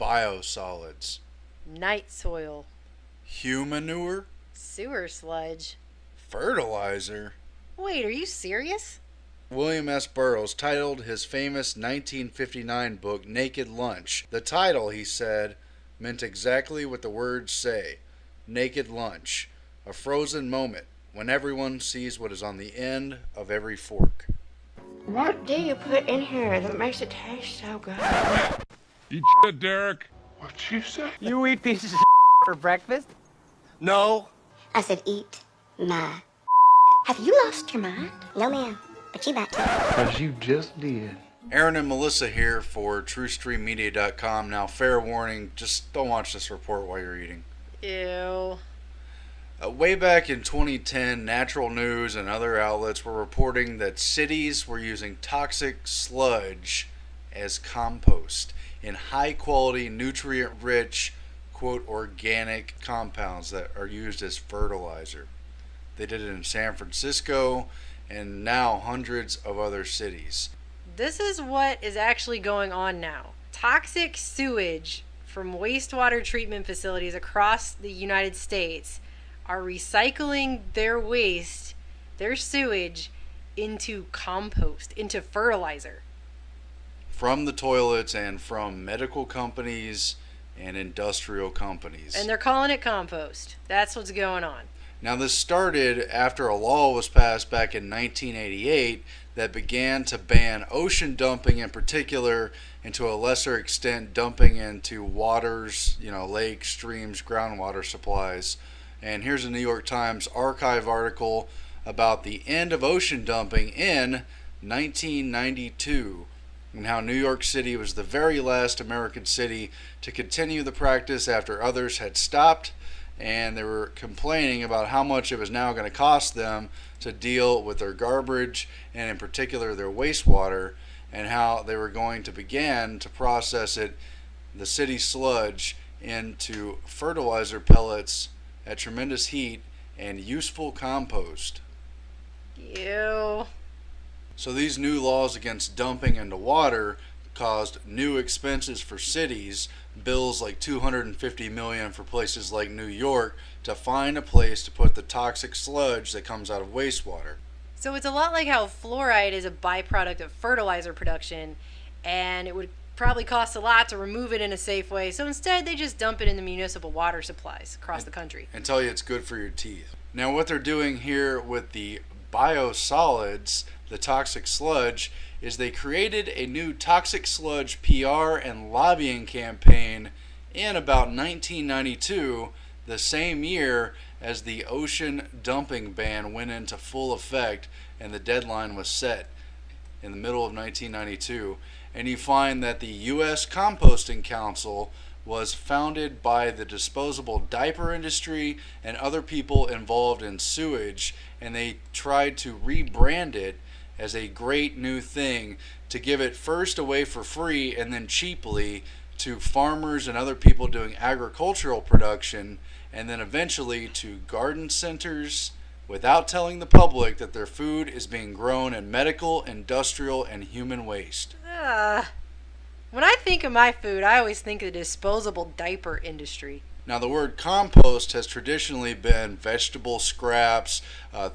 biosolids, Night soil. humanure, Sewer sludge. fertilizer. Wait, are you serious? William S. Burroughs titled his famous 1959 book Naked Lunch. The title, he said, meant exactly what the words say: naked lunch, a frozen moment when everyone sees what is on the end of every fork. What do you put in here that makes it taste so good? Eat shit, Derek. What'd you say? You eat pieces of for breakfast? No. I said eat my. Have you lost your mind? No, ma'am. But you about to. Because you just did. Aaron and Melissa here for TrueStreamMedia.com. Now, fair warning, just don't watch this report while you're eating. Ew. Way back in 2010, Natural News and other outlets were reporting that cities were using toxic sludge as compost in high-quality, nutrient-rich, quote, organic compounds that are used as fertilizer. They did it in San Francisco and now hundreds of other cities. This is what is actually going on now. Toxic sewage from wastewater treatment facilities across the United States are recycling their waste, their sewage, into compost, into fertilizer. From the toilets and from medical companies and industrial companies. And they're calling it compost. That's what's going on. Now, this started after a law was passed back in 1988 that began to ban ocean dumping in particular, and to a lesser extent dumping into waters, lakes, streams, groundwater supplies. And here's a New York Times archive article about the end of ocean dumping in 1992, and how New York City was the very last American city to continue the practice after others had stopped, and they were complaining about how much it was now going to cost them to deal with their garbage, and in particular their wastewater, and how they were going to begin to process it, the city sludge, into fertilizer pellets at tremendous heat and useful compost. Ew. So these new laws against dumping into water caused new expenses for cities, bills like $250 million for places like New York to find a place to put the toxic sludge that comes out of wastewater. So it's a lot like how fluoride is a byproduct of fertilizer production, and it would probably cost a lot to remove it in a safe way. So instead, they just dump it in the municipal water supplies across the country. And tell you it's good for your teeth. Now, what they're doing here with the biosolids, the toxic sludge, is they created a new toxic sludge PR and lobbying campaign in about 1992, the same year as the ocean dumping ban went into full effect, and the deadline was set in the middle of 1992. And you find that the U.S. Composting Council was founded by the disposable diaper industry and other people involved in sewage, and they tried to rebrand it as a great new thing to give it first away for free and then cheaply to farmers and other people doing agricultural production, and then eventually to garden centers, without telling the public that their food is being grown in medical, industrial, and human waste. When I think of my food, I always think of the disposable diaper industry. Now, the word compost has traditionally been vegetable scraps,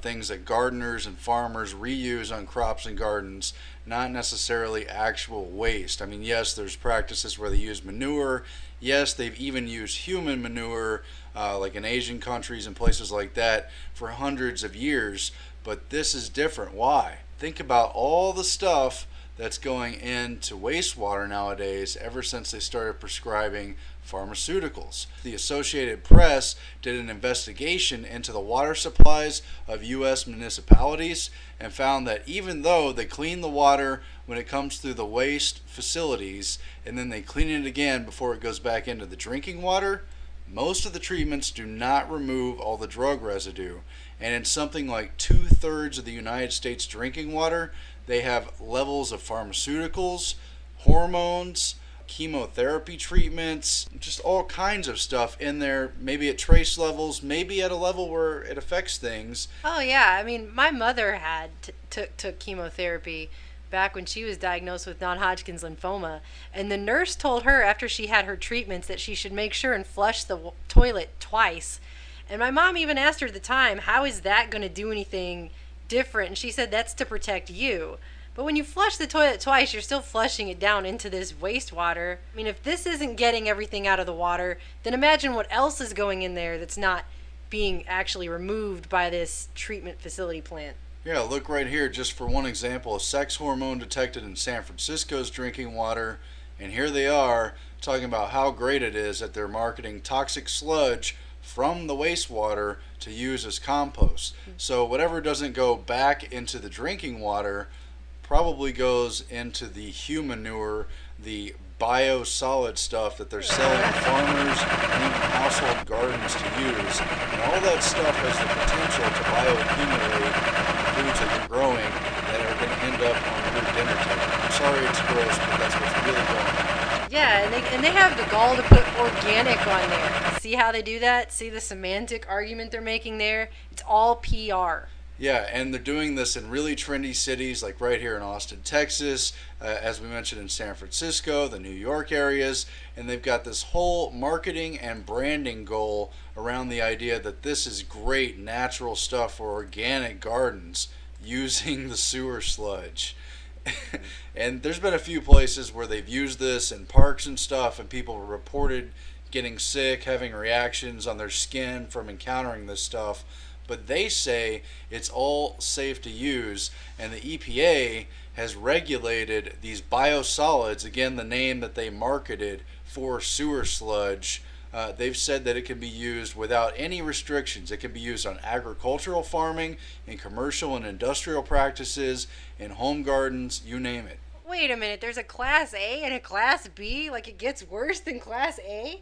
things that gardeners and farmers reuse on crops and gardens, not necessarily actual waste. I mean, yes, there's practices where they use manure. Yes, they've even used human manure, like in Asian countries and places like that, for hundreds of years. But this is different. Why? Think about all the stuff that's going into wastewater nowadays ever since they started prescribing pharmaceuticals. The Associated Press did an investigation into the water supplies of U.S. municipalities and found that even though they clean the water when it comes through the waste facilities and then they clean it again before it goes back into the drinking water, most of the treatments do not remove all the drug residue. And in something like 2/3 of the United States drinking water, they have levels of pharmaceuticals, hormones, chemotherapy treatments, just all kinds of stuff in there, maybe at trace levels, maybe at a level where it affects things. Oh yeah, I mean, my mother had took chemotherapy back when she was diagnosed with non-Hodgkin's lymphoma. And the nurse told her after she had her treatments that she should make sure and flush the toilet twice. And my mom even asked her at the time, how is that going to do anything different? And she said, that's to protect you. But when you flush the toilet twice, you're still flushing it down into this wastewater. I mean, if this isn't getting everything out of the water, then imagine what else is going in there that's not being actually removed by this treatment facility plant. Yeah, look right here, just for one example, a sex hormone detected in San Francisco's drinking water, and here they are talking about how great it is that they're marketing toxic sludge from the wastewater to use as compost. So whatever doesn't go back into the drinking water probably goes into the human manure, the BioSludge stuff that they're selling farmers and even household gardens to use. And all that stuff has the potential to bioaccumulate foods that you're growing that are going to end up on your dinner table. I'm sorry it's gross, but that's what's really going on. Yeah, and they have the gall to put organic on there. See how they do that? See the semantic argument they're making there? It's all PR. Yeah, and they're doing this in really trendy cities like right here in Austin, Texas, as we mentioned in San Francisco, the New York areas, and they've got this whole marketing and branding goal around the idea that this is great natural stuff for organic gardens using the sewer sludge. And there's been a few places where they've used this in parks and stuff, and people reported getting sick, having reactions on their skin from encountering this stuff. But they say it's all safe to use, and the EPA has regulated these biosolids, again the name that they marketed for sewer sludge. They've said that it can be used without any restrictions. It can be used on agricultural farming, in commercial and industrial practices, in home gardens, you name it. Wait a minute, there's a Class A and a Class B? Like it gets worse than Class A?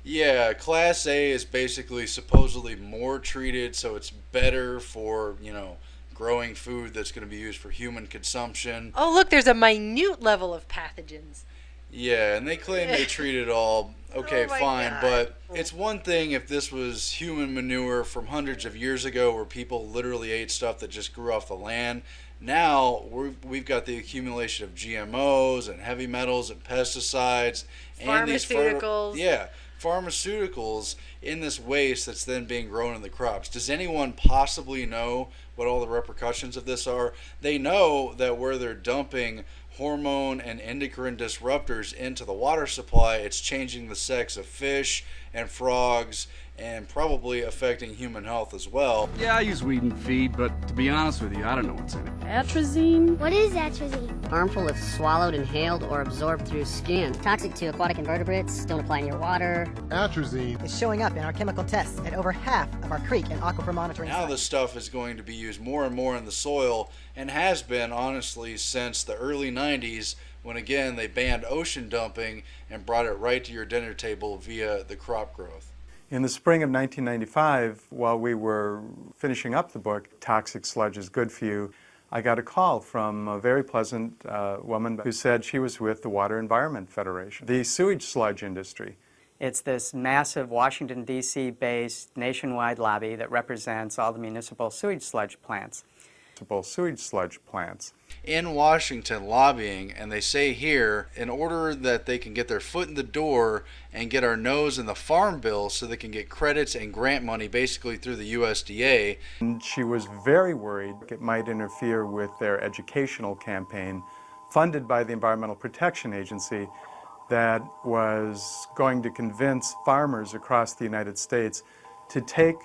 Yeah, Class A is basically supposedly more treated, so it's better for, growing food that's going to be used for human consumption. Oh, look, there's a minute level of pathogens. Yeah, and they claim they treat it all. Okay, Oh my fine, God. but it's one thing if this was human manure from hundreds of years ago where people literally ate stuff that just grew off the land. Now we've got the accumulation of GMOs and heavy metals and pesticides and these Pharmaceuticals. pharmaceuticals in this waste that's then being grown in the crops. Does anyone possibly know what all the repercussions of this are? They know that where they're dumping hormone and endocrine disruptors into the water supply, it's changing the sex of fish and frogs and probably affecting human health as well. Yeah, I use weed and feed, but to be honest with you, I don't know what's in it. Atrazine? What is atrazine? Harmful if swallowed, inhaled, or absorbed through skin. Toxic to aquatic invertebrates. Don't apply in your water. Atrazine is showing up in our chemical tests at over half of our creek and aquifer monitoring Now sites. this stuff is going to be used more and more in the soil and has been, honestly, since the early 90s when, again, they banned ocean dumping and brought it right to your dinner table via the crop growth. In the spring of 1995, while we were finishing up the book, Toxic Sludge is Good for You, I got a call from a very pleasant woman who said she was with the Water Environment Federation, the sewage sludge industry. It's this massive Washington, D.C. based nationwide lobby that represents all the municipal sewage sludge plants. Sewage sludge plants. In Washington lobbying, and they say here, in order that they can get their foot in the door and get our nose in the farm bill so they can get credits and grant money basically through the USDA. And she was very worried it might interfere with their educational campaign funded by the Environmental Protection Agency that was going to convince farmers across the United States to take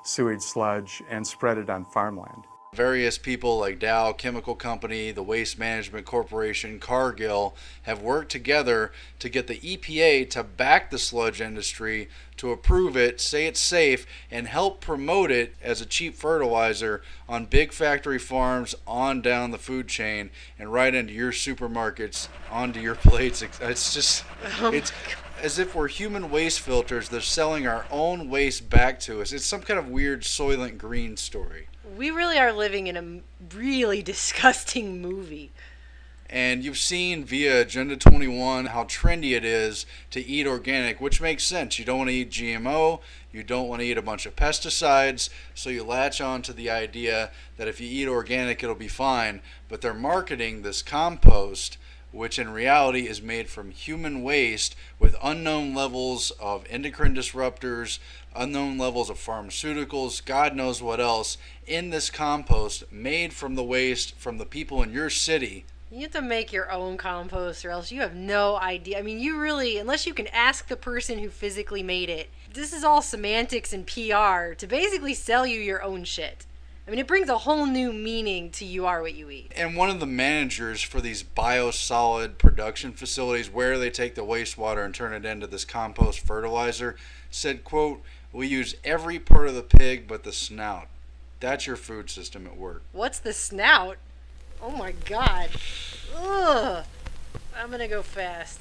sewage sludge and spread it on farmland. Various people like Dow Chemical Company, the Waste Management Corporation, Cargill have worked together to get the EPA to back the sludge industry, to approve it, say it's safe, and help promote it as a cheap fertilizer on big factory farms on down the food chain and right into your supermarkets, onto your plates. It's just, it's as if we're human waste filters. They're selling our own waste back to us. It's some kind of weird Soylent Green story. We really are living in a really disgusting movie. And you've seen via Agenda 21 how trendy it is to eat organic, which makes sense. You don't want to eat GMO, you don't want to eat a bunch of pesticides, so you latch on to the idea that if you eat organic, it'll be fine. But they're marketing this compost, which in reality is made from human waste with unknown levels of endocrine disruptors, unknown levels of pharmaceuticals, God knows what else, in this compost made from the waste from the people in your city. You have to make your own compost or else you have no idea. I mean, you really, unless you can ask the person who physically made it, this is all semantics and PR to basically sell you your own shit. I mean, it brings a whole new meaning to you are what you eat. And one of the managers for these BioSludge production facilities where they take the wastewater and turn it into this compost fertilizer said, quote, "We use every part of the pig but the snout. That's your food system at work." What's the snout? Oh my god. Ugh. I'm gonna go fast.